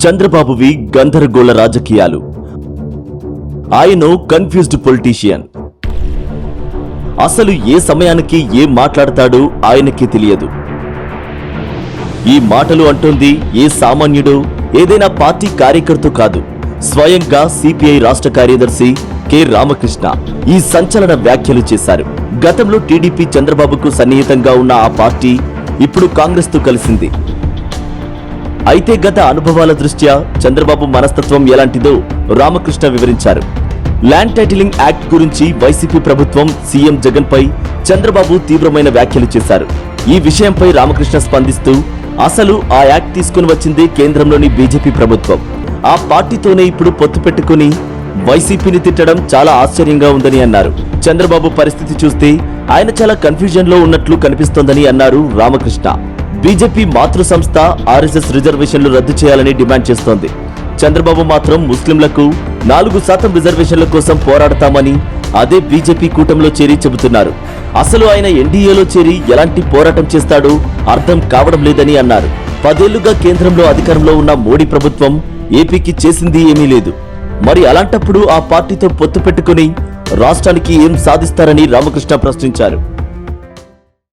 చంద్రబాబువి గందరగోళ రాజకీయాలు. ఆయన కన్ఫ్యూజ్డ్ పొలిటీషియన్. అసలు ఏ సమయానికి ఏం మాట్లాడతాడో ఆయనకి తెలియదు. ఈ మాటలు అంటోంది ఏ సామాన్యుడు, ఏదైనా పార్టీ కార్యకర్త కాదు, స్వయంగా సిపిఐ రాష్ట్ర కార్యదర్శి కె రామకృష్ణ ఈ సంచలన వ్యాఖ్యలు చేశారు. గతంలో టీడీపీ చంద్రబాబుకు సన్నిహితంగా ఉన్న ఆ పార్టీ ఇప్పుడు కాంగ్రెస్ తో కలిసింది. అయితే గత అనుభవాల దృష్ట్యా చంద్రబాబు మనస్తత్వం ఎలాంటిదో రామకృష్ణ వివరించారు. ల్యాండ్ టైటిలింగ్ యాక్ట్ గురించి వైసీపీ ప్రభుత్వం సీఎం జగన్ పై చంద్రబాబు తీవ్రమైన వ్యాఖ్యలు చేశారు. ఈ విషయంపై రామకృష్ణ స్పందిస్తూ, అసలు ఆ యాక్ట్ తీసుకుని వచ్చింది కేంద్రంలోని బీజేపీ ప్రభుత్వం. ఆ పార్టీతోనే ఇప్పుడు పొత్తు పెట్టుకుని వైసీపీని తిట్టడం చాలా ఆశ్చర్యంగా ఉందని అన్నారు. చంద్రబాబు పరిస్థితి చూస్తే ఆయన చాలా కన్ఫ్యూజన్ లో ఉన్నట్లు కనిపిస్తోందని అన్నారు రామకృష్ణ. బీజేపీ మాతృ సంస్థ ఆర్ఎస్ఎస్ రిజర్వేషన్లు రద్దు చేయాలని డిమాండ్ చేస్తోంది. చంద్రబాబు మాత్రం ముస్లింలకు 4% రిజర్వేషన్ల కోసం పోరాడతామని అదే బీజేపీ కూటమిలో చేరి చెబుతున్నారు. అసలు ఆయన ఎన్డీఏలో చేరి ఎలాంటి పోరాటం చేస్తాడో అర్థం కావడం లేదని అన్నారు. 10 ఏళ్లుగా కేంద్రంలో అధికారంలో ఉన్న మోడీ ప్రభుత్వం ఏపీకి చేసింది ఏమీ లేదు. మరి అలాంటప్పుడు ఆ పార్టీతో పొత్తు పెట్టుకుని రాష్ట్రానికి ఏం సాధిస్తారని రామకృష్ణ ప్రశ్నించారు.